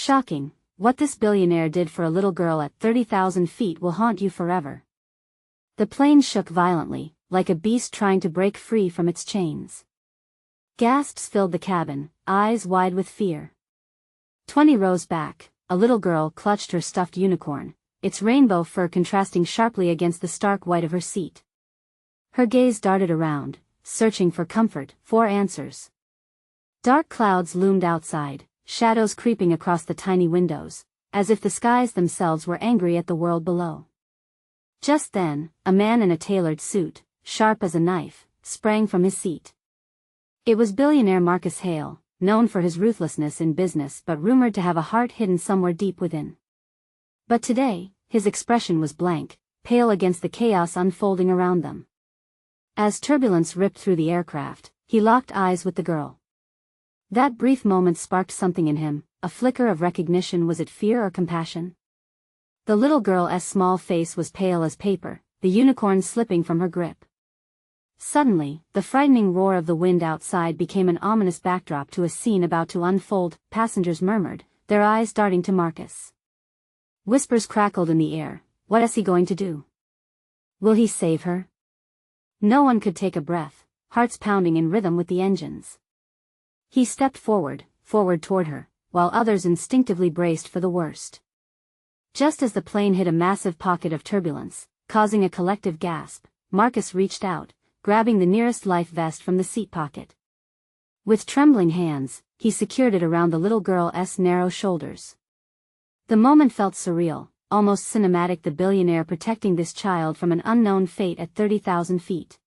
Shocking, what this billionaire did for a little girl at 30,000 feet will haunt you forever. The plane shook violently, like a beast trying to break free from its chains. Gasps filled the cabin, eyes wide with fear. 20 rows back, a little girl clutched her stuffed unicorn, its rainbow fur contrasting sharply against the stark white of her seat. Her gaze darted around, searching for comfort, for answers. Dark clouds loomed outside, shadows creeping across the tiny windows, as if the skies themselves were angry at the world below. Just then, a man in a tailored suit, sharp as a knife, sprang from his seat. It was billionaire Marcus Hale, known for his ruthlessness in business but rumored to have a heart hidden somewhere deep within. But today, his expression was blank, pale against the chaos unfolding around them. As turbulence ripped through the aircraft, he locked eyes with the girl. That brief moment sparked something in him, a flicker of recognition. Was it fear or compassion? The little girl's small face was pale as paper, the unicorn slipping from her grip. Suddenly, the frightening roar of the wind outside became an ominous backdrop to a scene about to unfold. Passengers murmured, their eyes darting to Marcus. Whispers crackled in the air. What is he going to do? Will he save her? No one could take a breath, hearts pounding in rhythm with the engines. He stepped forward toward her, while others instinctively braced for the worst. Just as the plane hit a massive pocket of turbulence, causing a collective gasp, Marcus reached out, grabbing the nearest life vest from the seat pocket. With trembling hands, he secured it around the little girl's narrow shoulders. The moment felt surreal, almost cinematic, the billionaire protecting this child from an unknown fate at 30,000 feet.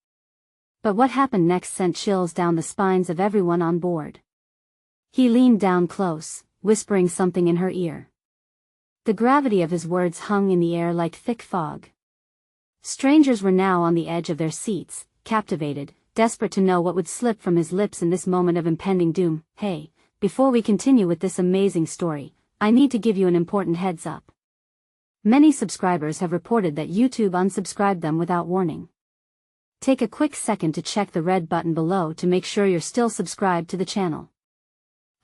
But what happened next sent chills down the spines of everyone on board. He leaned down close, whispering something in her ear. The gravity of his words hung in the air like thick fog. Strangers were now on the edge of their seats, captivated, desperate to know what would slip from his lips in this moment of impending doom. Hey, before we continue with this amazing story, I need to give you an important heads up. Many subscribers have reported that YouTube unsubscribed them without warning. Take a quick second to check the red button below to make sure you're still subscribed to the channel.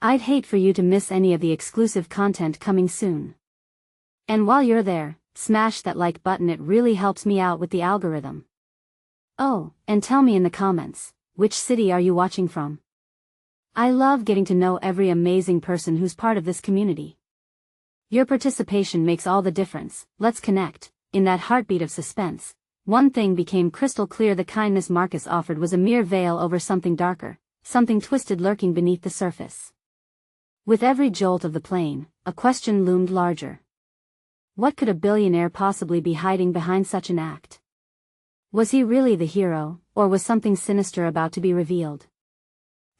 I'd hate for you to miss any of the exclusive content coming soon. And while you're there, smash that like button, it really helps me out with the algorithm. Oh, and tell me in the comments, which city are you watching from? I love getting to know every amazing person who's part of this community. Your participation makes all the difference. Let's connect. In that heartbeat of suspense, one thing became crystal clear: the kindness Marcus offered was a mere veil over something darker, something twisted lurking beneath the surface. With every jolt of the plane, a question loomed larger. What could a billionaire possibly be hiding behind such an act? Was he really the hero, or was something sinister about to be revealed?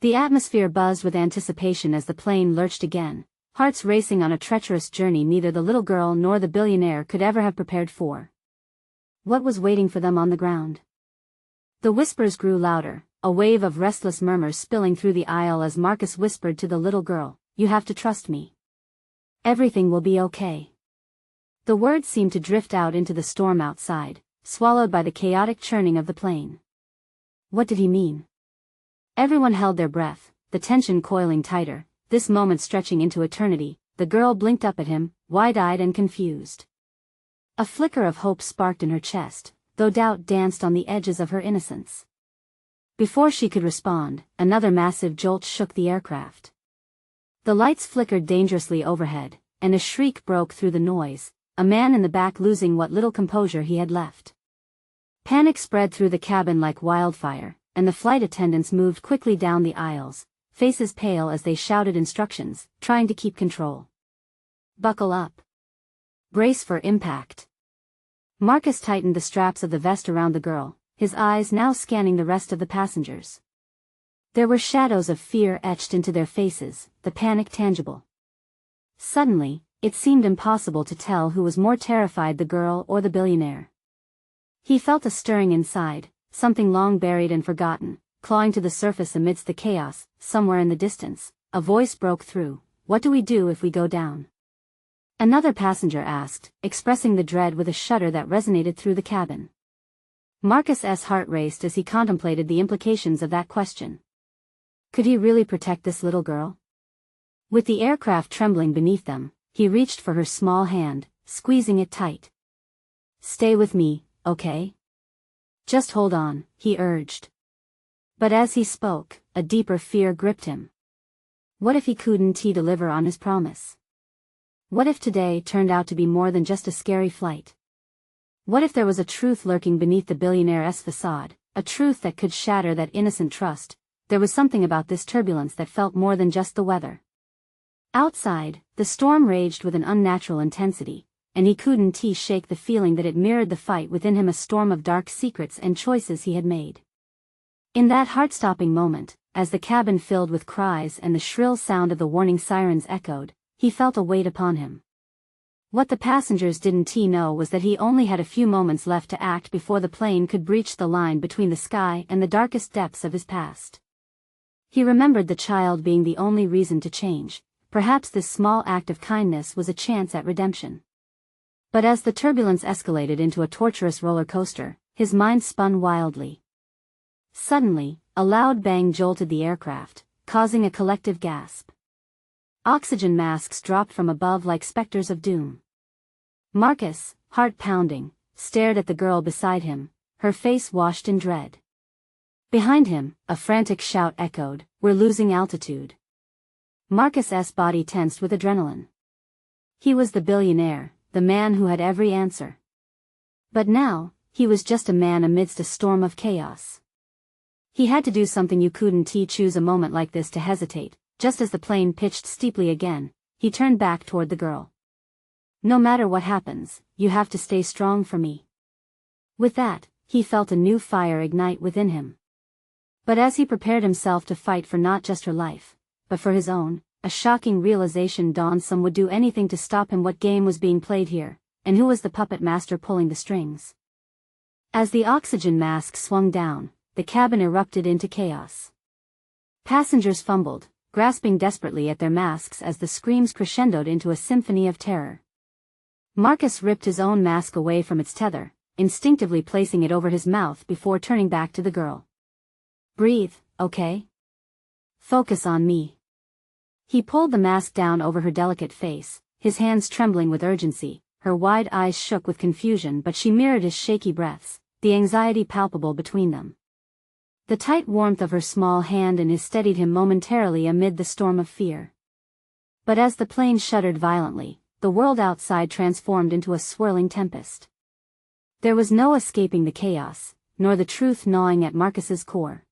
The atmosphere buzzed with anticipation as the plane lurched again, hearts racing on a treacherous journey neither the little girl nor the billionaire could ever have prepared for. What was waiting for them on the ground? The whispers grew louder, a wave of restless murmurs spilling through the aisle as Marcus whispered to the little girl, "You have to trust me. Everything will be okay." The words seemed to drift out into the storm outside, swallowed by the chaotic churning of the plane. What did he mean? Everyone held their breath, the tension coiling tighter, this moment stretching into eternity. The girl blinked up at him, wide-eyed and confused. A flicker of hope sparked in her chest, though doubt danced on the edges of her innocence. Before she could respond, another massive jolt shook the aircraft. The lights flickered dangerously overhead, and a shriek broke through the noise, a man in the back losing what little composure he had left. Panic spread through the cabin like wildfire, and the flight attendants moved quickly down the aisles, faces pale as they shouted instructions, trying to keep control. Buckle up. Brace for impact. Marcus tightened the straps of the vest around the girl, his eyes now scanning the rest of the passengers. There were shadows of fear etched into their faces, the panic tangible. Suddenly, it seemed impossible to tell who was more terrified, the girl or the billionaire. He felt a stirring inside, something long buried and forgotten, clawing to the surface amidst the chaos. Somewhere in the distance, a voice broke through. What do we do if we go down? Another passenger asked, expressing the dread with a shudder that resonated through the cabin. Marcus's heart raced as he contemplated the implications of that question. Could he really protect this little girl? With the aircraft trembling beneath them, he reached for her small hand, squeezing it tight. "Stay with me, okay? Just hold on," he urged. But as he spoke, a deeper fear gripped him. What if he couldn't deliver on his promise? What if today turned out to be more than just a scary flight? What if there was a truth lurking beneath the billionaire's facade, a truth that could shatter that innocent trust? There was something about this turbulence that felt more than just the weather. Outside, the storm raged with an unnatural intensity, and he couldn't shake the feeling that it mirrored the fight within him, a storm of dark secrets and choices he had made. In that heart-stopping moment, as the cabin filled with cries and the shrill sound of the warning sirens echoed, he felt a weight upon him. What the passengers didn't know was that he only had a few moments left to act before the plane could breach the line between the sky and the darkest depths of his past. He remembered the child being the only reason to change. Perhaps this small act of kindness was a chance at redemption. But as the turbulence escalated into a torturous roller coaster, his mind spun wildly. Suddenly, a loud bang jolted the aircraft, causing a collective gasp. Oxygen masks dropped from above like specters of doom. Marcus, heart pounding, stared at the girl beside him, her face washed in dread. Behind him, a frantic shout echoed, "We're losing altitude." Marcus's body tensed with adrenaline. He was the billionaire, the man who had every answer. But now, he was just a man amidst a storm of chaos. He had to do something. You couldn't choose a moment like this to hesitate. Just as the plane pitched steeply again, he turned back toward the girl. "No matter what happens, you have to stay strong for me." With that, he felt a new fire ignite within him. But as he prepared himself to fight for not just her life, but for his own, a shocking realization dawned. Some would do anything to stop him. What game was being played here, and who was the puppet master pulling the strings? As the oxygen mask swung down, the cabin erupted into chaos. Passengers fumbled, grasping desperately at their masks as the screams crescendoed into a symphony of terror. Marcus ripped his own mask away from its tether, instinctively placing it over his mouth before turning back to the girl. "Breathe, okay? Focus on me." He pulled the mask down over her delicate face, his hands trembling with urgency. Her wide eyes shook with confusion, but she mirrored his shaky breaths, the anxiety palpable between them. The tight warmth of her small hand and his steadied him momentarily amid the storm of fear. But as the plane shuddered violently, the world outside transformed into a swirling tempest. There was no escaping the chaos, nor the truth gnawing at Marcus's core.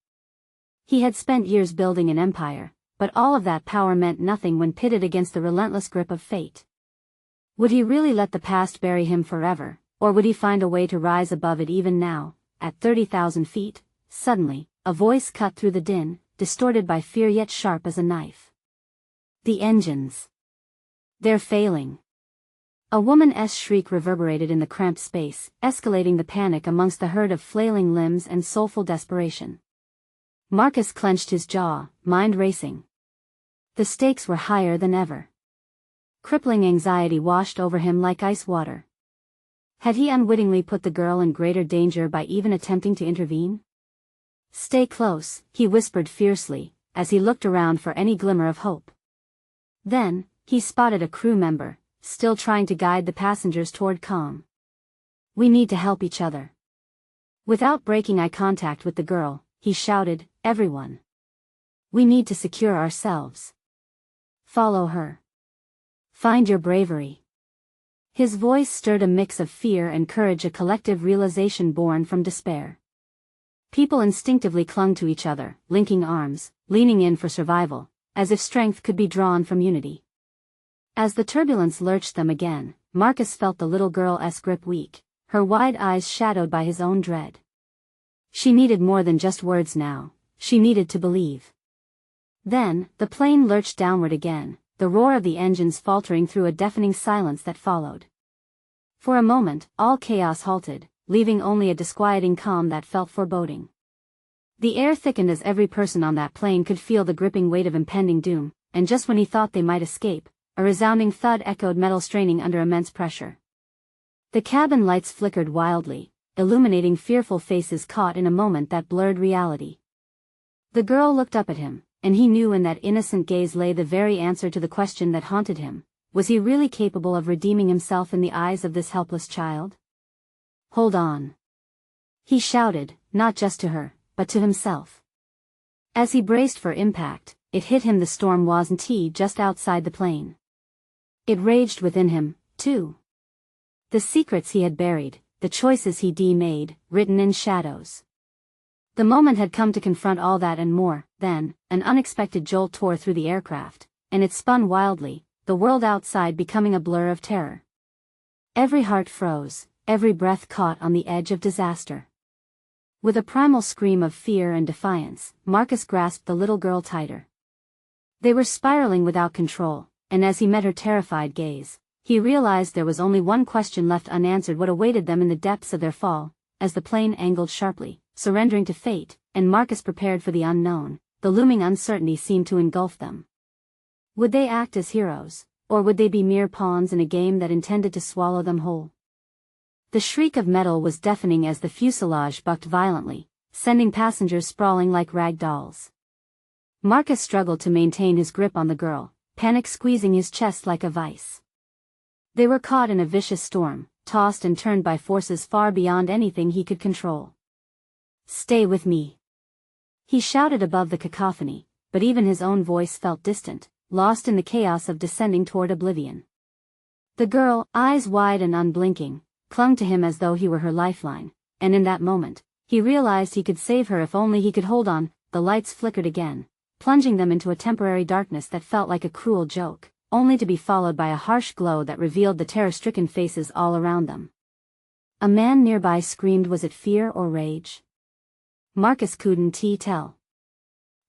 He had spent years building an empire, but all of that power meant nothing when pitted against the relentless grip of fate. Would he really let the past bury him forever, or would he find a way to rise above it? Even now, at 30,000 feet, suddenly, a voice cut through the din, distorted by fear yet sharp as a knife. "The engines. They're failing." A woman's shriek reverberated in the cramped space, escalating the panic amongst the herd of flailing limbs and soulful desperation. Marcus clenched his jaw, mind racing. The stakes were higher than ever. Crippling anxiety washed over him like ice water. Had he unwittingly put the girl in greater danger by even attempting to intervene? "Stay close," he whispered fiercely, as he looked around for any glimmer of hope. Then, he spotted a crew member, still trying to guide the passengers toward calm. "We need to help each other." Without breaking eye contact with the girl, he shouted, "Everyone. We need to secure ourselves. Follow her. Find your bravery." His voice stirred a mix of fear and courage, a collective realization born from despair. People instinctively clung to each other, linking arms, leaning in for survival, as if strength could be drawn from unity. As the turbulence lurched them again, Marcus felt the little girl's grip weak, her wide eyes shadowed by his own dread. She needed more than just words now, she needed to believe. Then, the plane lurched downward again, the roar of the engines faltering through a deafening silence that followed. For a moment, all chaos halted, leaving only a disquieting calm that felt foreboding. The air thickened as every person on that plane could feel the gripping weight of impending doom, and just when he thought they might escape, a resounding thud echoed, metal straining under immense pressure. The cabin lights flickered wildly, illuminating fearful faces caught in a moment that blurred reality. The girl looked up at him, and he knew in that innocent gaze lay the very answer to the question that haunted him. Was he really capable of redeeming himself in the eyes of this helpless child? Hold on. He shouted, not just to her, but to himself. As he braced for impact, it hit him: the storm wasn't just outside the plane. It raged within him, too. The secrets he had buried, the choices he'd made, written in shadows. The moment had come to confront all that and more. Then, an unexpected jolt tore through the aircraft, and it spun wildly, the world outside becoming a blur of terror. Every heart froze, every breath caught on the edge of disaster. With a primal scream of fear and defiance, Marcus grasped the little girl tighter. They were spiraling without control, and as he met her terrified gaze, he realized there was only one question left unanswered: what awaited them in the depths of their fall. As the plane angled sharply, surrendering to fate, and Marcus prepared for the unknown, the looming uncertainty seemed to engulf them. Would they act as heroes, or would they be mere pawns in a game that intended to swallow them whole? The shriek of metal was deafening as the fuselage bucked violently, sending passengers sprawling like rag dolls. Marcus struggled to maintain his grip on the girl, panic squeezing his chest like a vice. They were caught in a vicious storm, tossed and turned by forces far beyond anything he could control. "Stay with me," he shouted above the cacophony, but even his own voice felt distant, lost in the chaos of descending toward oblivion. The girl, eyes wide and unblinking, clung to him as though he were her lifeline, and in that moment, he realized he could save her if only he could hold on. The lights flickered again, plunging them into a temporary darkness that felt like a cruel joke, only to be followed by a harsh glow that revealed the terror-stricken faces all around them. A man nearby screamed. Was it fear or rage? Marcus couldn't tell.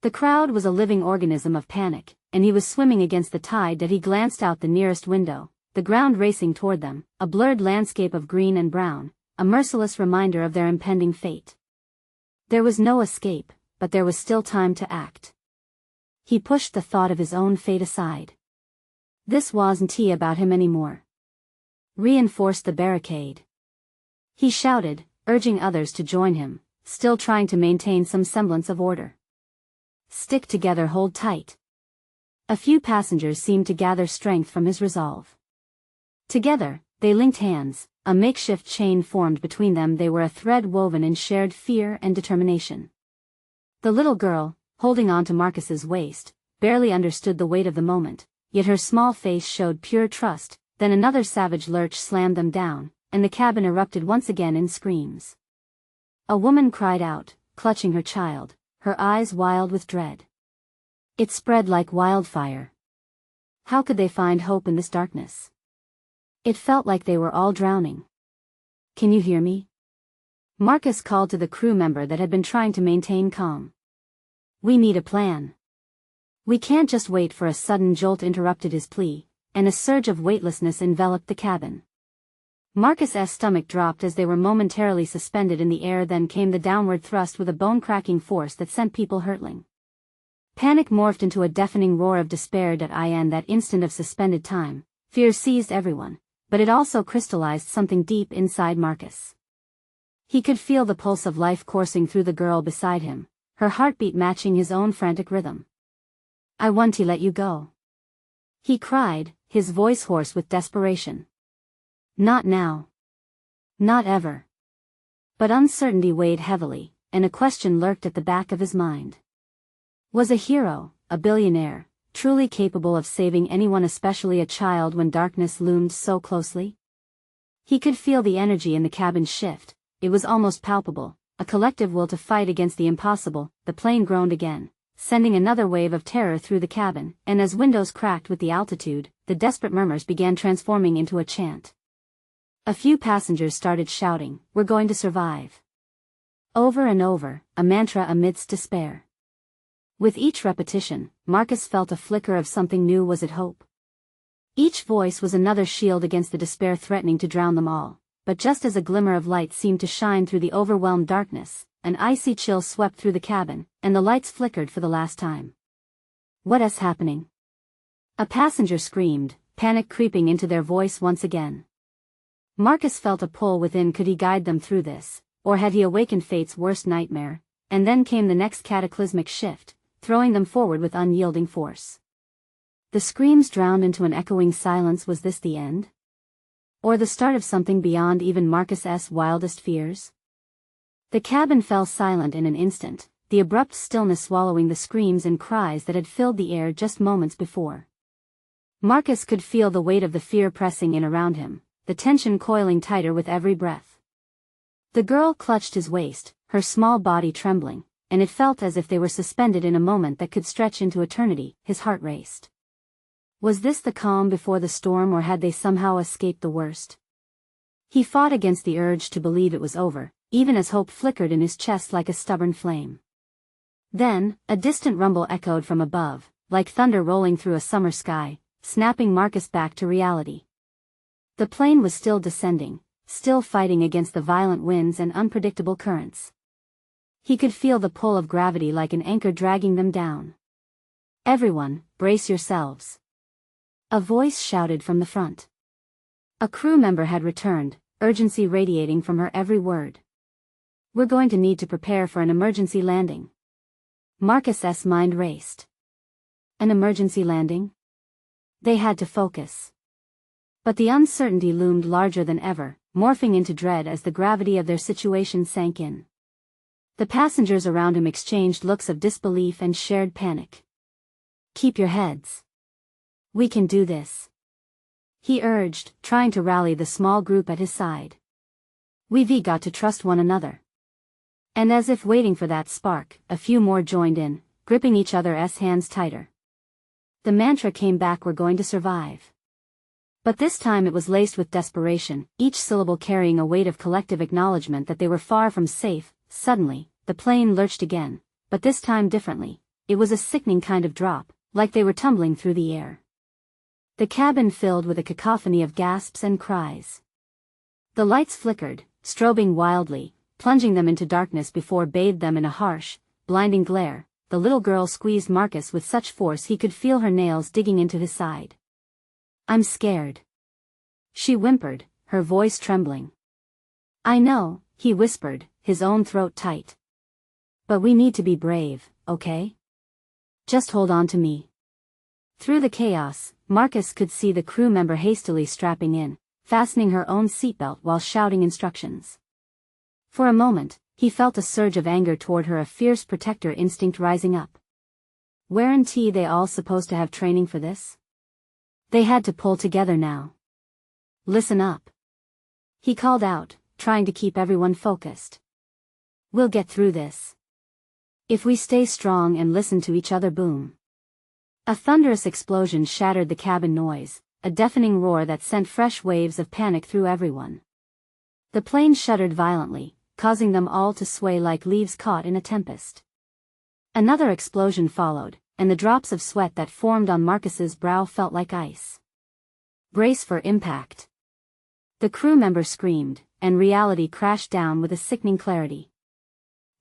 The crowd was a living organism of panic, and he was swimming against the tide that he glanced out the nearest window, the ground racing toward them, a blurred landscape of green and brown, a merciless reminder of their impending fate. There was no escape, but there was still time to act. He pushed the thought of his own fate aside. This wasn't about him anymore. Reinforce the barricade, he shouted, urging others to join him, still trying to maintain some semblance of order. Stick together, hold tight. A few passengers seemed to gather strength from his resolve. Together, they linked hands, a makeshift chain formed between them. They were a thread woven in shared fear and determination. The little girl, holding on to Marcus's waist, barely understood the weight of the moment, yet her small face showed pure trust. Then another savage lurch slammed them down, and the cabin erupted once again in screams. A woman cried out, clutching her child, her eyes wild with dread. It spread like wildfire. How could they find hope in this darkness? It felt like they were all drowning. "Can you hear me?" Marcus called to the crew member that had been trying to maintain calm. "We need a plan. We can't just wait." For a sudden jolt interrupted his plea, and a surge of weightlessness enveloped the cabin. Marcus's stomach dropped as they were momentarily suspended in the air. Then came the downward thrust with a bone-cracking force that sent people hurtling. Panic morphed into a deafening roar of despair. In that instant of suspended time, fear seized everyone, but it also crystallized something deep inside Marcus. He could feel the pulse of life coursing through the girl beside him, her heartbeat matching his own frantic rhythm. "I want to let you go," he cried, his voice hoarse with desperation. "Not now. Not ever." But uncertainty weighed heavily, and a question lurked at the back of his mind. Was a hero, a billionaire, truly capable of saving anyone, especially a child, when darkness loomed so closely? He could feel the energy in the cabin shift. It was almost palpable, a collective will to fight against the impossible. The plane groaned again, sending another wave of terror through the cabin, and as windows cracked with the altitude, the desperate murmurs began transforming into a chant. A few passengers started shouting, "We're going to survive." Over and over, a mantra amidst despair. With each repetition, Marcus felt a flicker of something new. Was it hope? Each voice was another shield against the despair threatening to drown them all, but just as a glimmer of light seemed to shine through the overwhelmed darkness, an icy chill swept through the cabin, and the lights flickered for the last time. "What is happening?" a passenger screamed, panic creeping into their voice once again. Marcus felt a pull within. Could he guide them through this, or had he awakened fate's worst nightmare? And then came the next cataclysmic shift. throwing them forward with unyielding force. The screams drowned into an echoing silence. Was this the end? Or the start of something beyond even Marcus's wildest fears? The cabin fell silent in an instant, the abrupt stillness swallowing the screams and cries that had filled the air just moments before. Marcus could feel the weight of the fear pressing in around him, the tension coiling tighter with every breath. The girl clutched his waist, her small body trembling, and it felt as if they were suspended in a moment that could stretch into eternity. His heart raced. Was this the calm before the storm, or had they somehow escaped the worst? He fought against the urge to believe it was over, even as hope flickered in his chest like a stubborn flame. Then, a distant rumble echoed from above, like thunder rolling through a summer sky, snapping Marcus back to reality. The plane was still descending, still fighting against the violent winds and unpredictable currents. He could feel the pull of gravity like an anchor dragging them down. "Everyone, brace yourselves," a voice shouted from the front. A crew member had returned, urgency radiating from her every word. "We're going to need to prepare for an emergency landing." Marcus's mind raced. An emergency landing? They had to focus. But the uncertainty loomed larger than ever, morphing into dread as the gravity of their situation sank in. The passengers around him exchanged looks of disbelief and shared panic. "Keep your heads. We can do this," he urged, trying to rally the small group at his side. "We've got to trust one another." And as if waiting for that spark, a few more joined in, gripping each other's hands tighter. The mantra came back: "We're going to survive." But this time it was laced with desperation, each syllable carrying a weight of collective acknowledgement that they were far from safe. Suddenly, the plane lurched again, but this time differently. It was a sickening kind of drop, like they were tumbling through the air. The cabin filled with a cacophony of gasps and cries. The lights flickered, strobing wildly, plunging them into darkness before bathed them in a harsh, blinding glare. The little girl squeezed Marcus with such force he could feel her nails digging into his side. "I'm scared," she whimpered, her voice trembling. "I know," he whispered, his own throat tight. "But we need to be brave, okay? Just hold on to me." Through the chaos, Marcus could see the crew member hastily strapping in, fastening her own seatbelt while shouting instructions. For a moment, he felt a surge of anger toward her, a fierce protector instinct rising up. Weren't they all supposed to have training for this? They had to pull together now. "Listen up," he called out, trying to keep everyone focused. "We'll get through this. If we stay strong and listen to each other." Boom. A thunderous explosion shattered the cabin noise, a deafening roar that sent fresh waves of panic through everyone. The plane shuddered violently, causing them all to sway like leaves caught in a tempest. Another explosion followed, and the drops of sweat that formed on Marcus's brow felt like ice. "Brace for impact," the crew member screamed, and reality crashed down with a sickening clarity.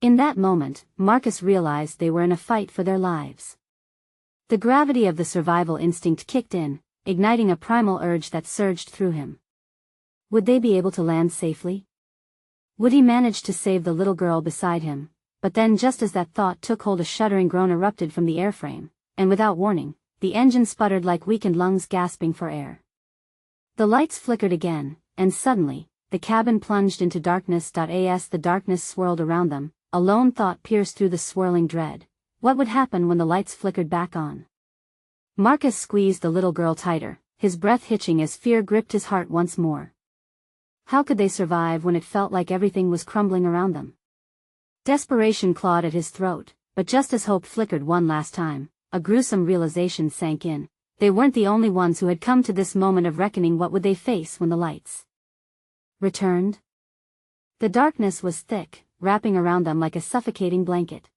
In that moment, Marcus realized they were in a fight for their lives. The gravity of the survival instinct kicked in, igniting a primal urge that surged through him. Would they be able to land safely? Would he manage to save the little girl beside him? But then, just as that thought took hold, a shuddering groan erupted from the airframe, and without warning, the engine sputtered like weakened lungs gasping for air. The lights flickered again, and suddenly, the cabin plunged into darkness. As the darkness swirled around them, a lone thought pierced through the swirling dread. What would happen when the lights flickered back on? Marcus squeezed the little girl tighter, his breath hitching as fear gripped his heart once more. How could they survive when it felt like everything was crumbling around them? Desperation clawed at his throat, but just as hope flickered one last time, a gruesome realization sank in. They weren't the only ones who had come to this moment of reckoning. What would they face when the lights returned? The darkness was thick, wrapping around them like a suffocating blanket.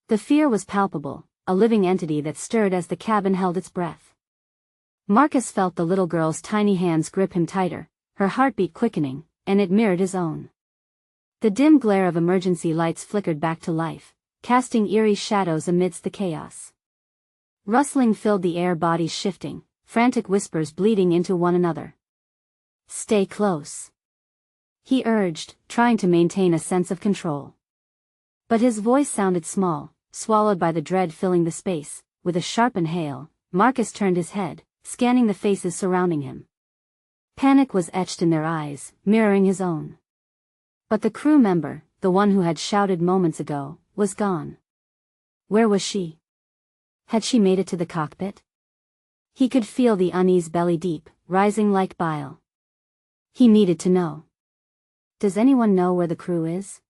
The fear was palpable, a living entity that stirred as the cabin held its breath. Marcus felt the little girl's tiny hands grip him tighter, her heartbeat quickening, and it mirrored his own. The dim glare of emergency lights flickered back to life, casting eerie shadows amidst the chaos. Rustling filled the air, bodies shifting, frantic whispers bleeding into one another. "Stay close," he urged, trying to maintain a sense of control. But his voice sounded small, swallowed by the dread filling the space. With a sharp inhale, Marcus turned his head, scanning the faces surrounding him. Panic was etched in their eyes, mirroring his own. But the crew member, the one who had shouted moments ago, was gone. Where was she? Had she made it to the cockpit? He could feel the unease belly deep, rising like bile. He needed to know. Does anyone know where the crew is?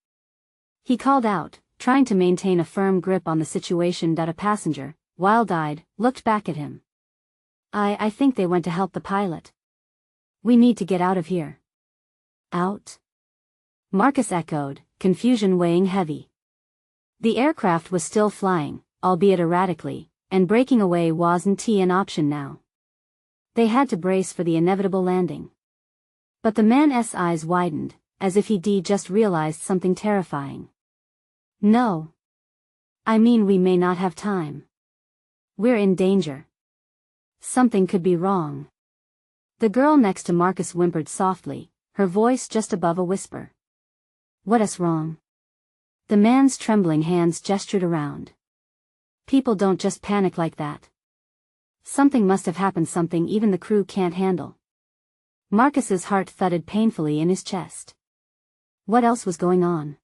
He called out, trying to maintain a firm grip on the situation. A passenger, wild-eyed, looked back at him. I think they went to help the pilot. We need to get out of here. Out? Marcus echoed, confusion weighing heavy. The aircraft was still flying, albeit erratically, and breaking away wasn't an option now. They had to brace for the inevitable landing. But the man's eyes widened, as if he'd just realized something terrifying. No. I mean, we may not have time. We're in danger. Something could be wrong. The girl next to Marcus whimpered softly, her voice just above a whisper. What's wrong? The man's trembling hands gestured around. People don't just panic like that. Something must have happened, something even the crew can't handle. Marcus's heart thudded painfully in his chest. What else was going on?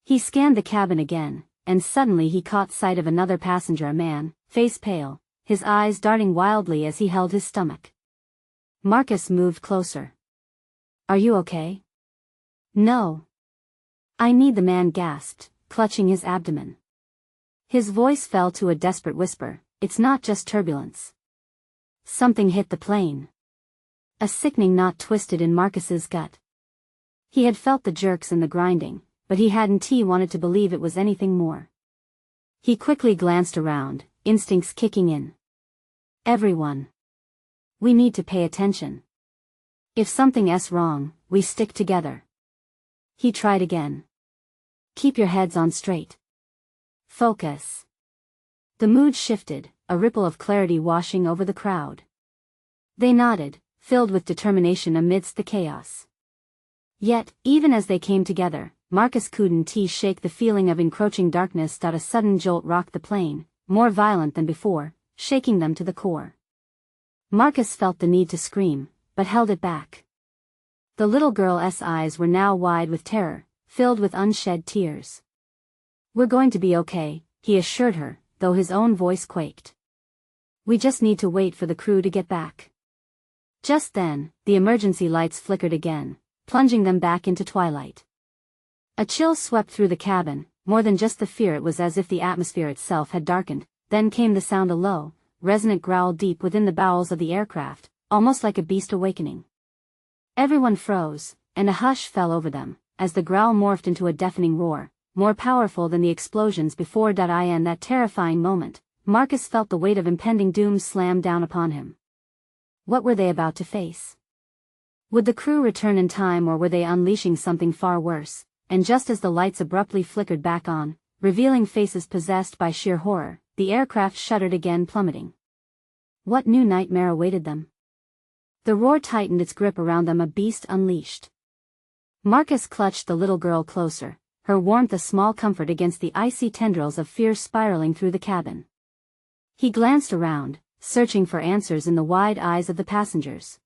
He scanned the cabin again, and suddenly he caught sight of another passenger, a man, face pale, his eyes darting wildly as he held his stomach. Marcus moved closer. Are you okay? No. I need, the man gasped, clutching his abdomen. His voice fell to a desperate whisper. It's not just turbulence. Something hit the plane. A sickening knot twisted in Marcus's gut. He had felt the jerks and the grinding, but he hadn't wanted to believe it was anything more. He quickly glanced around, instincts kicking in. Everyone. We need to pay attention. If something's wrong, we stick together. He tried again. Keep your heads on straight. Focus. The mood shifted, a ripple of clarity washing over the crowd. They nodded, filled with determination amidst the chaos. Yet, even as they came together, Marcus couldn't shake the feeling of encroaching darkness. A sudden jolt rocked the plane, more violent than before, shaking them to the core. Marcus felt the need to scream, but held it back. The little girl's eyes were now wide with terror, filled with unshed tears. We're going to be okay, he assured her, though his own voice quaked. We just need to wait for the crew to get back. Just then, the emergency lights flickered again, plunging them back into twilight. A chill swept through the cabin, more than just the fear. It was as if the atmosphere itself had darkened. Then came the sound, a low, resonant growl deep within the bowels of the aircraft, almost like a beast awakening. Everyone froze, and a hush fell over them, as the growl morphed into a deafening roar, more powerful than the explosions before. In that terrifying moment, Marcus felt the weight of impending doom slam down upon him. What were they about to face? Would the crew return in time, or were they unleashing something far worse? And just as the lights abruptly flickered back on, revealing faces possessed by sheer horror, the aircraft shuddered again, plummeting. What new nightmare awaited them? The roar tightened its grip around them, a beast unleashed. Marcus clutched the little girl closer, her warmth a small comfort against the icy tendrils of fear spiraling through the cabin. He glanced around, searching for answers in the wide eyes of the passengers.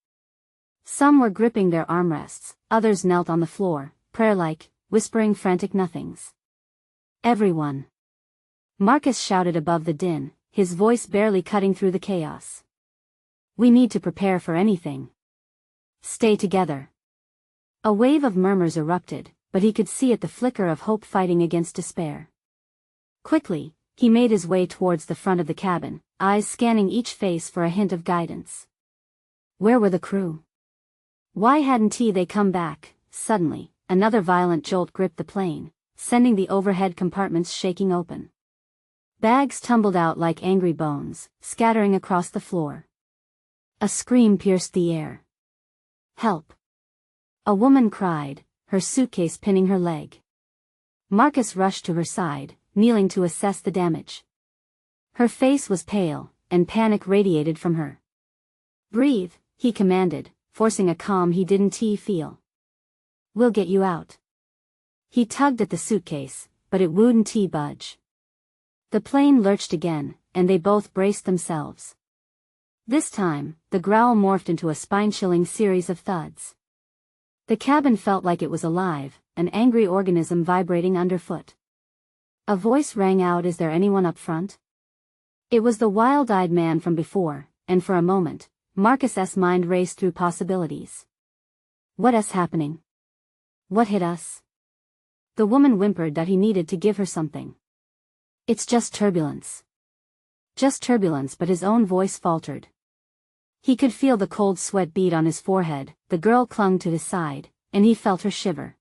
Some were gripping their armrests, others knelt on the floor, prayer-like, whispering frantic nothings. Everyone. Marcus shouted above the din, his voice barely cutting through the chaos. We need to prepare for anything. Stay together. A wave of murmurs erupted, but he could see it, the flicker of hope fighting against despair. Quickly, he made his way towards the front of the cabin, eyes scanning each face for a hint of guidance. Where were the crew? Why hadn't they come back? Suddenly, another violent jolt gripped the plane, sending the overhead compartments shaking open. Bags tumbled out like angry bones, scattering across the floor. A scream pierced the air. Help! A woman cried, her suitcase pinning her leg. Marcus rushed to her side, kneeling to assess the damage. Her face was pale, and panic radiated from her. Breathe, he commanded, forcing a calm he didn't feel. We'll get you out. He tugged at the suitcase, but it wouldn't budge. The plane lurched again, and they both braced themselves. This time, the growl morphed into a spine-chilling series of thuds. The cabin felt like it was alive, an angry organism vibrating underfoot. A voice rang out, "Is there anyone up front?" It was the wild-eyed man from before, and for a moment, Marcus's mind raced through possibilities. What's happening? What hit us? The woman whimpered that he needed to give her something. It's just turbulence. Just turbulence, but his own voice faltered. He could feel the cold sweat bead on his forehead, the girl clung to his side, and he felt her shiver.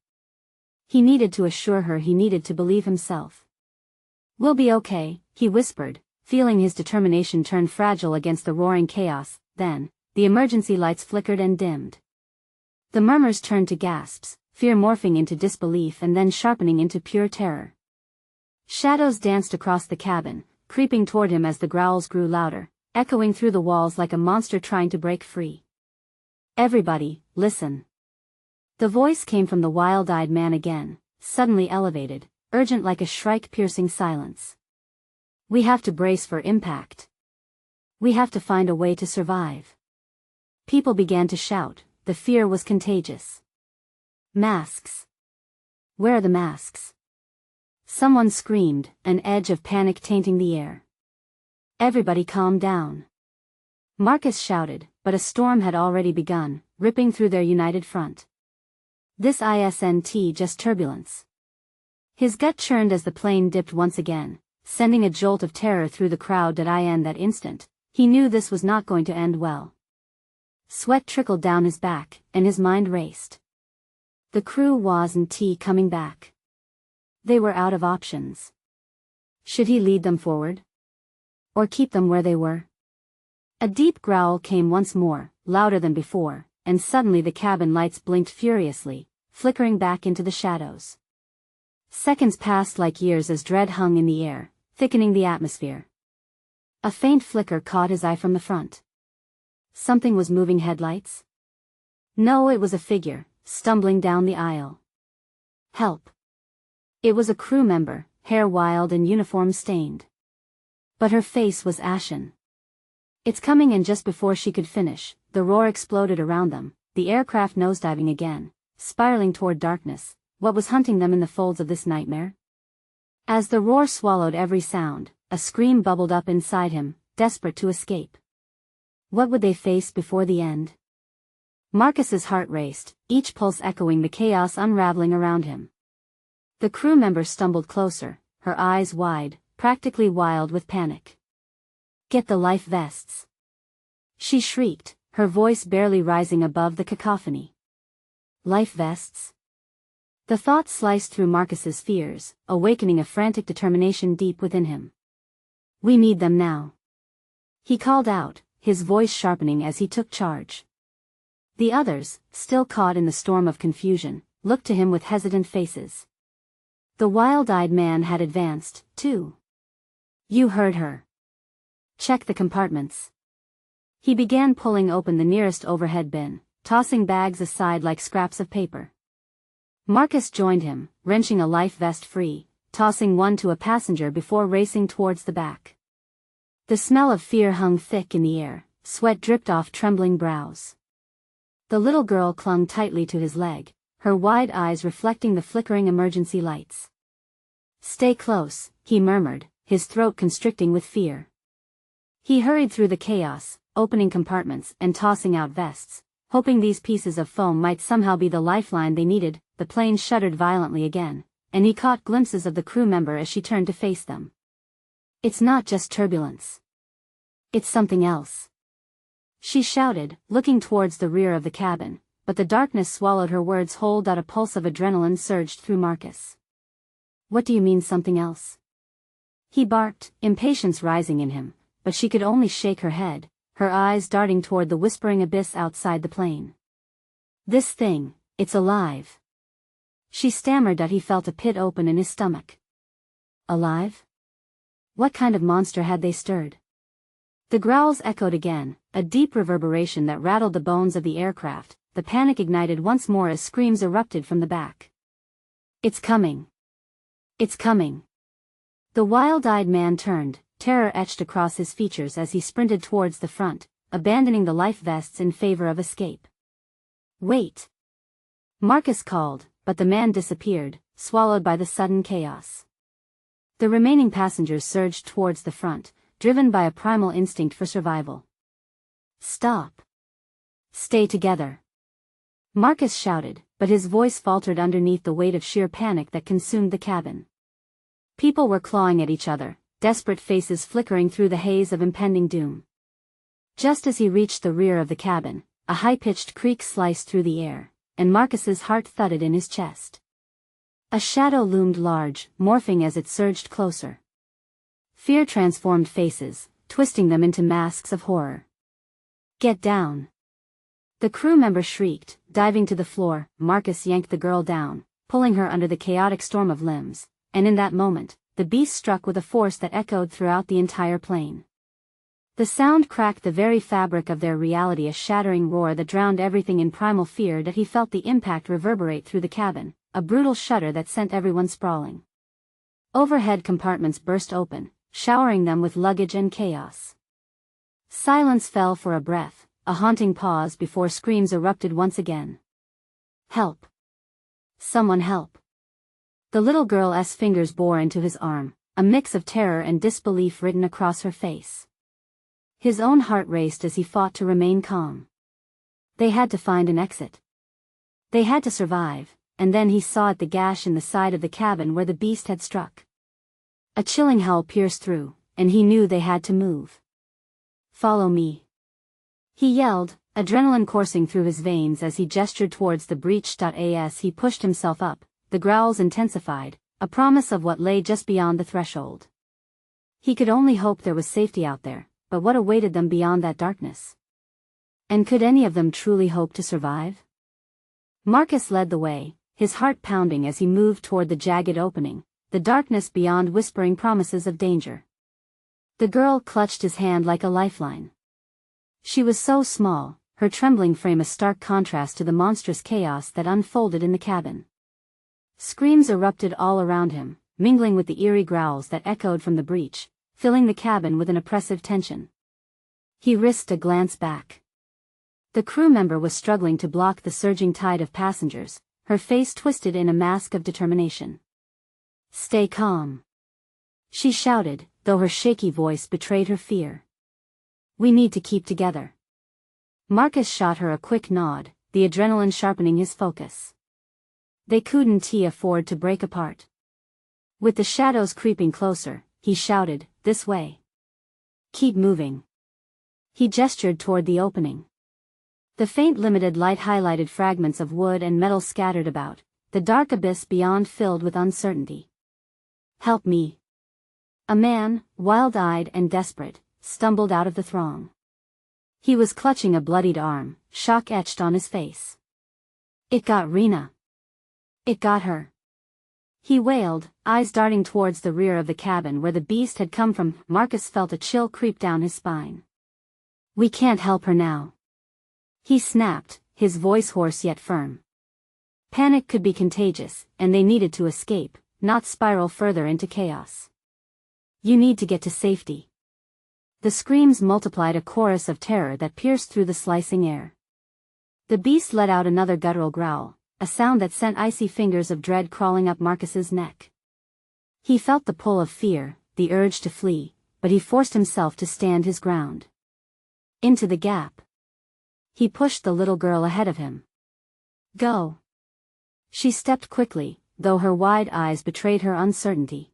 He needed to assure her, he needed to believe himself. "We'll be okay," he whispered, feeling his determination turn fragile against the roaring chaos. Then, the emergency lights flickered and dimmed. The murmurs turned to gasps, fear morphing into disbelief and then sharpening into pure terror. Shadows danced across the cabin, creeping toward him as the growls grew louder, echoing through the walls like a monster trying to break free. "Everybody, listen." The voice came from the wild-eyed man again, suddenly elevated, urgent like a shrike-piercing silence. "We have to brace for impact. We have to find a way to survive." People began to shout, the fear was contagious. "Masks! Where are the masks?" Someone screamed, an edge of panic tainting the air. "Everybody calm down." Marcus shouted, but a storm had already begun, ripping through their united front. This isn't just turbulence. His gut churned as the plane dipped once again, sending a jolt of terror through the crowd. In that instant, he knew this was not going to end well. Sweat trickled down his back, and his mind raced. The crew wasn't coming back. They were out of options. Should he lead them forward? Or keep them where they were? A deep growl came once more, louder than before, and suddenly the cabin lights blinked furiously, flickering back into the shadows. Seconds passed like years as dread hung in the air, thickening the atmosphere. A faint flicker caught his eye from the front. Something was moving. Headlights? No, it was a figure, stumbling down the aisle. Help! It was a crew member, hair wild and uniform stained. But her face was ashen. "It's coming!" And just before she could finish, the roar exploded around them, the aircraft nosediving again, spiraling toward darkness. What was hunting them in the folds of this nightmare? As the roar swallowed every sound, a scream bubbled up inside him, desperate to escape. What would they face before the end? Marcus's heart raced, each pulse echoing the chaos unraveling around him. The crew member stumbled closer, her eyes wide, practically wild with panic. "Get the life vests!" she shrieked, her voice barely rising above the cacophony. Life vests? The thought sliced through Marcus's fears, awakening a frantic determination deep within him. "We need them now," he called out, his voice sharpening as he took charge. The others, still caught in the storm of confusion, looked to him with hesitant faces. The wild-eyed man had advanced, too. "You heard her. Check the compartments." He began pulling open the nearest overhead bin, tossing bags aside like scraps of paper. Marcus joined him, wrenching a life vest free, tossing one to a passenger before racing towards the back. The smell of fear hung thick in the air, sweat dripped off trembling brows. The little girl clung tightly to his leg, her wide eyes reflecting the flickering emergency lights. "Stay close," he murmured, his throat constricting with fear. He hurried through the chaos, opening compartments and tossing out vests, hoping these pieces of foam might somehow be the lifeline they needed. The plane shuddered violently again, and he caught glimpses of the crew member as she turned to face them. "It's not just turbulence. It's something else," she shouted, looking towards the rear of the cabin, but the darkness swallowed her words whole. A pulse of adrenaline surged through Marcus. "What do you mean, something else?" he barked, impatience rising in him, but she could only shake her head, her eyes darting toward the whispering abyss outside the plane. "This thing, it's alive." She stammered that he felt a pit open in his stomach. Alive? What kind of monster had they stirred? The growls echoed again, a deep reverberation that rattled the bones of the aircraft. The panic ignited once more as screams erupted from the back. "It's coming! It's coming!" The wild-eyed man turned, terror etched across his features as he sprinted towards the front, abandoning the life vests in favor of escape. "Wait!" Marcus called, but the man disappeared, swallowed by the sudden chaos. The remaining passengers surged towards the front, driven by a primal instinct for survival. "Stop! Stay together!" Marcus shouted, but his voice faltered underneath the weight of sheer panic that consumed the cabin. People were clawing at each other, desperate faces flickering through the haze of impending doom. Just as he reached the rear of the cabin, a high-pitched creak sliced through the air, and Marcus's heart thudded in his chest. A shadow loomed large, morphing as it surged closer. Fear transformed faces, twisting them into masks of horror. "Get down!" The crew member shrieked, diving to the floor. Marcus yanked the girl down, pulling her under the chaotic storm of limbs, and in that moment, the beast struck with a force that echoed throughout the entire plane. The sound cracked the very fabric of their reality, a shattering roar that drowned everything in primal fear that he felt the impact reverberate through the cabin, a brutal shudder that sent everyone sprawling. Overhead compartments burst open, showering them with luggage and chaos. Silence fell for a breath, a haunting pause before screams erupted once again. "Help! Someone help!" The little girl's fingers bore into his arm, a mix of terror and disbelief written across her face. His own heart raced as he fought to remain calm. They had to find an exit. They had to survive, and then he saw the gash in the side of the cabin where the beast had struck. A chilling howl pierced through, and he knew they had to move. "Follow me!" he yelled, adrenaline coursing through his veins as he gestured towards the breach. As he pushed himself up, the growls intensified, a promise of what lay just beyond the threshold. He could only hope there was safety out there, but what awaited them beyond that darkness? And could any of them truly hope to survive? Marcus led the way, his heart pounding as he moved toward the jagged opening, the darkness beyond whispering promises of danger. The girl clutched his hand like a lifeline. She was so small, her trembling frame a stark contrast to the monstrous chaos that unfolded in the cabin. Screams erupted all around him, mingling with the eerie growls that echoed from the breach, filling the cabin with an oppressive tension. He risked a glance back. The crew member was struggling to block the surging tide of passengers, her face twisted in a mask of determination. "Stay calm," she shouted, though her shaky voice betrayed her fear. "We need to keep together." Marcus shot her a quick nod, the adrenaline sharpening his focus. They couldn't afford to break apart. With the shadows creeping closer, he shouted, "This way. Keep moving." He gestured toward the opening. The faint limited light highlighted fragments of wood and metal scattered about, the dark abyss beyond filled with uncertainty. "Help me." A man, wild-eyed and desperate, stumbled out of the throng. He was clutching a bloodied arm, shock etched on his face. "It got Rena. It got her," he wailed, eyes darting towards the rear of the cabin where the beast had come from. Marcus felt a chill creep down his spine. "We can't help her now," he snapped, his voice hoarse yet firm. Panic could be contagious, and they needed to escape, not spiral further into chaos. "You need to get to safety." The screams multiplied, a chorus of terror that pierced through the slicing air. The beast let out another guttural growl, a sound that sent icy fingers of dread crawling up Marcus's neck. He felt the pull of fear, the urge to flee, but he forced himself to stand his ground. Into the gap. He pushed the little girl ahead of him. "Go." She stepped quickly, though her wide eyes betrayed her uncertainty.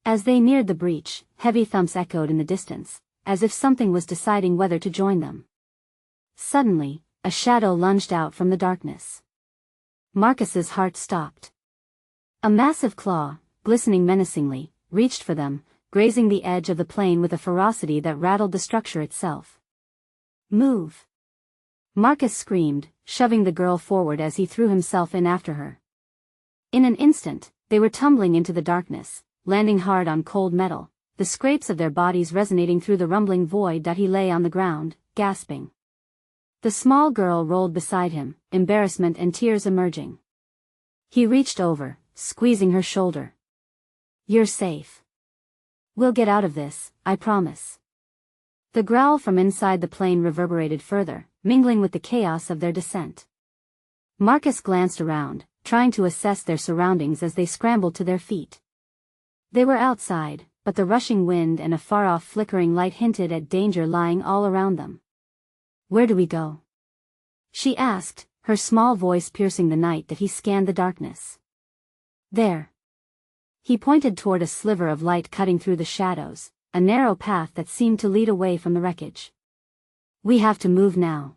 As they neared the breach, heavy thumps echoed in the distance, as if something was deciding whether to join them. Suddenly, a shadow lunged out from the darkness. Marcus's heart stopped. A massive claw, glistening menacingly, reached for them, grazing the edge of the plane with a ferocity that rattled the structure itself. "Move!" Marcus screamed, shoving the girl forward as he threw himself in after her. In an instant, they were tumbling into the darkness, landing hard on cold metal, the scrapes of their bodies resonating through the rumbling void. He lay on the ground, gasping. The small girl rolled beside him, embarrassment and tears emerging. He reached over, squeezing her shoulder. "You're safe." We'll get out of this, I promise. The growl from inside the plane reverberated further, mingling with the chaos of their descent. Marcus glanced around, trying to assess their surroundings as they scrambled to their feet. They were outside, but the rushing wind and a far-off flickering light hinted at danger lying all around them. Where do we go? She asked, her small voice piercing the night that he scanned the darkness. There. He pointed toward a sliver of light cutting through the shadows, a narrow path that seemed to lead away from the wreckage. We have to move now.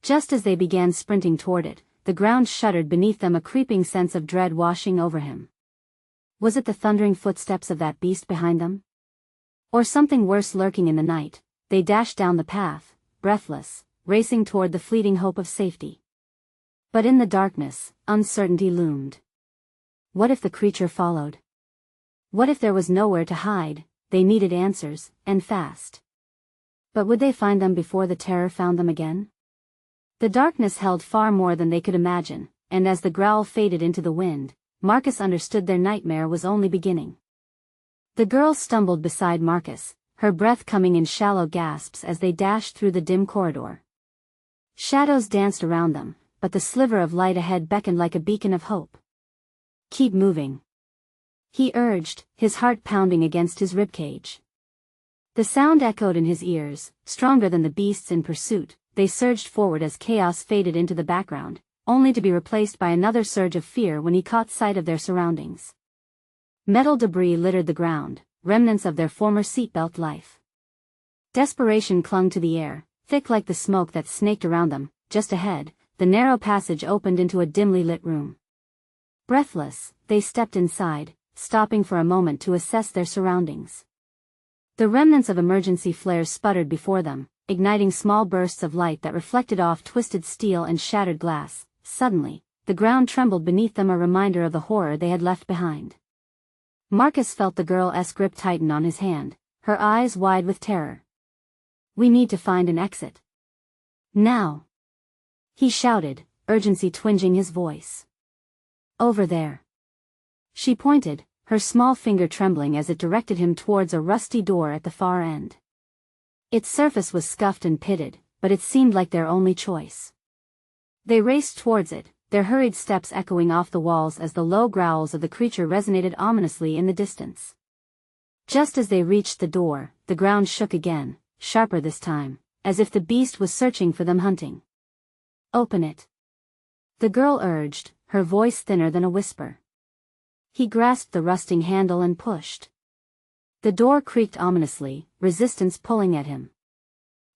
Just as they began sprinting toward it, the ground shuddered beneath them, a creeping sense of dread washing over him. Was it the thundering footsteps of that beast behind them? Or something worse lurking in the night? They dashed down the path, breathless, racing toward the fleeting hope of safety. But in the darkness, uncertainty loomed. What if the creature followed? What if there was nowhere to hide? They needed answers, and fast. But would they find them before the terror found them again? The darkness held far more than they could imagine, and as the growl faded into the wind, Marcus understood their nightmare was only beginning. The girl stumbled beside Marcus, her breath coming in shallow gasps as they dashed through the dim corridor. Shadows danced around them, but the sliver of light ahead beckoned like a beacon of hope. Keep moving, he urged, his heart pounding against his ribcage. The sound echoed in his ears, stronger than the beasts in pursuit. They surged forward as chaos faded into the background, only to be replaced by another surge of fear when he caught sight of their surroundings. Metal debris littered the ground, remnants of their former seatbelt life. Desperation clung to the air, thick like the smoke that snaked around them. Just ahead, the narrow passage opened into a dimly lit room. Breathless, they stepped inside, stopping for a moment to assess their surroundings. The remnants of emergency flares sputtered before them, igniting small bursts of light that reflected off twisted steel and shattered glass. Suddenly, the ground trembled beneath them, a reminder of the horror they had left behind. Marcus felt the girl's grip tighten on his hand, her eyes wide with terror. We need to find an exit. Now! He shouted, urgency twinging his voice. Over there. She pointed, her small finger trembling as it directed him towards a rusty door at the far end. Its surface was scuffed and pitted, but it seemed like their only choice. They raced towards it, their hurried steps echoing off the walls as the low growls of the creature resonated ominously in the distance. Just as they reached the door, the ground shook again, sharper this time, as if the beast was searching for them, hunting. Open it. The girl urged, her voice thinner than a whisper. He grasped the rusting handle and pushed. The door creaked ominously, resistance pulling at him.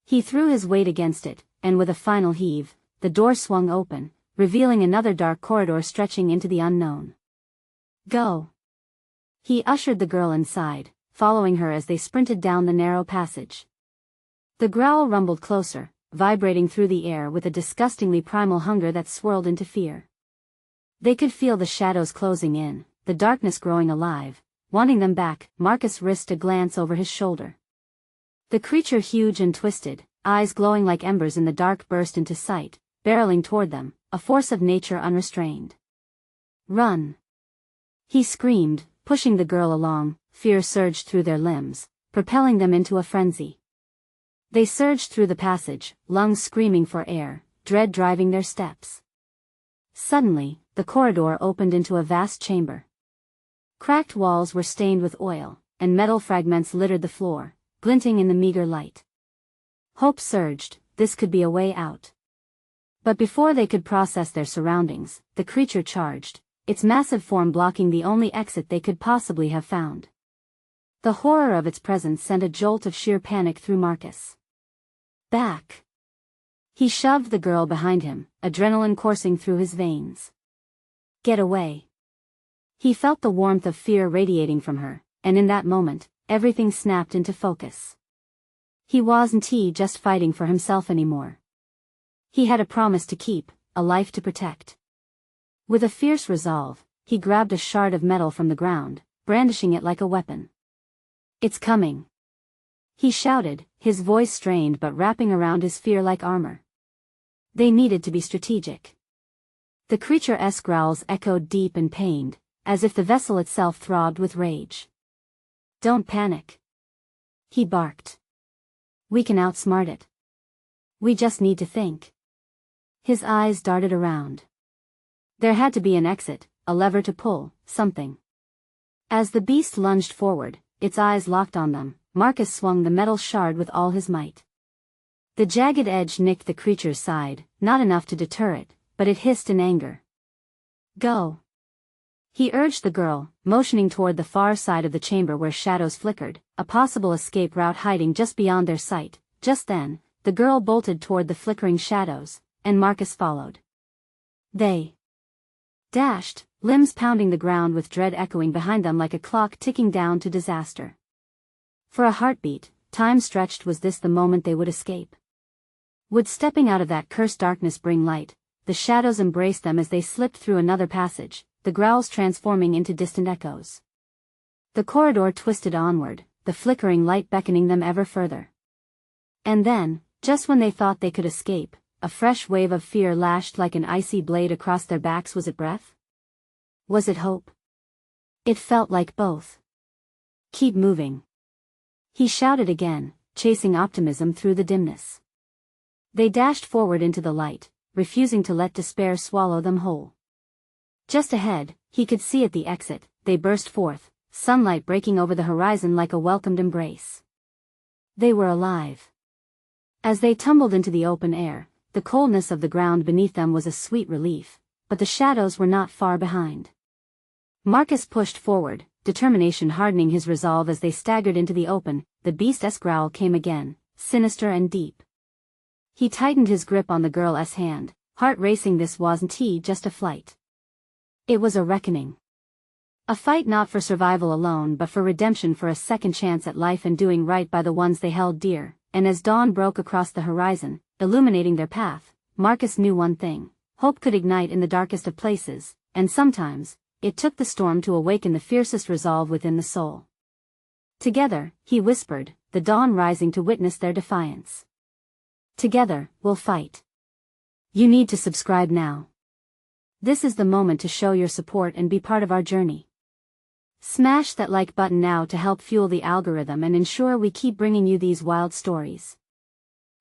He threw his weight against it, and with a final heave, the door swung open, revealing another dark corridor stretching into the unknown. Go! He ushered the girl inside, following her as they sprinted down the narrow passage. The growl rumbled closer, vibrating through the air with a disgustingly primal hunger that swirled into fear. They could feel the shadows closing in, the darkness growing alive, wanting them back. Marcus risked a glance over his shoulder. The creature, huge and twisted, eyes glowing like embers in the dark, burst into sight, barreling toward them, a force of nature unrestrained. Run! He screamed, pushing the girl along. Fear surged through their limbs, propelling them into a frenzy. They surged through the passage, lungs screaming for air, dread driving their steps. Suddenly, the corridor opened into a vast chamber. Cracked walls were stained with oil, and metal fragments littered the floor, glinting in the meager light. Hope surged, this could be a way out. But before they could process their surroundings, the creature charged, its massive form blocking the only exit they could possibly have found. The horror of its presence sent a jolt of sheer panic through Marcus. Back! He shoved the girl behind him, adrenaline coursing through his veins. Get away! He felt the warmth of fear radiating from her, and in that moment, everything snapped into focus. He wasn't just fighting for himself anymore. He had a promise to keep, a life to protect. With a fierce resolve, he grabbed a shard of metal from the ground, brandishing it like a weapon. It's coming! He shouted, his voice strained but wrapping around his fear like armor. They needed to be strategic. The creature's growls echoed deep and pained, as if the vessel itself throbbed with rage. Don't panic. He barked. We can outsmart it. We just need to think. His eyes darted around. There had to be an exit, a lever to pull, something. As the beast lunged forward, its eyes locked on them, Marcus swung the metal shard with all his might. The jagged edge nicked the creature's side, not enough to deter it, but it hissed in anger. Go. He urged the girl, motioning toward the far side of the chamber where shadows flickered, a possible escape route hiding just beyond their sight. Just then, the girl bolted toward the flickering shadows, and Marcus followed. They dashed, limbs pounding the ground with dread echoing behind them like a clock ticking down to disaster. For a heartbeat, time stretched. Was this the moment they would escape? Would stepping out of that cursed darkness bring light? The shadows embraced them as they slipped through another passage, the growls transforming into distant echoes. The corridor twisted onward, the flickering light beckoning them ever further. And then, just when they thought they could escape, a fresh wave of fear lashed like an icy blade across their backs. Was it breath? Was it hope? It felt like both. Keep moving. He shouted again, chasing optimism through the dimness. They dashed forward into the light, refusing to let despair swallow them whole. Just ahead, he could see at the exit, they burst forth, sunlight breaking over the horizon like a welcomed embrace. They were alive. As they tumbled into the open air, the coldness of the ground beneath them was a sweet relief, but the shadows were not far behind. Marcus pushed forward, determination hardening his resolve as they staggered into the open. The beast's growl came again, sinister and deep. He tightened his grip on the girl's hand, heart racing. This wasn't just a flight. It was a reckoning. A fight not for survival alone but for redemption, for a second chance at life and doing right by the ones they held dear. And as dawn broke across the horizon, illuminating their path, Marcus knew one thing: hope could ignite in the darkest of places, and sometimes, it took the storm to awaken the fiercest resolve within the soul. Together, he whispered, the dawn rising to witness their defiance. Together, we'll fight. You need to subscribe now. This is the moment to show your support and be part of our journey. Smash that like button now to help fuel the algorithm and ensure we keep bringing you these wild stories.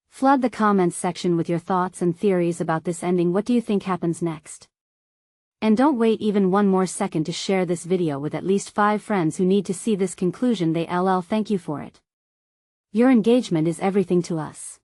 Flood the comments section with your thoughts and theories about this ending. What do you think happens next? And don't wait even one more second to share this video with at least 5 friends who need to see this conclusion. Thank you for it. Your engagement is everything to us.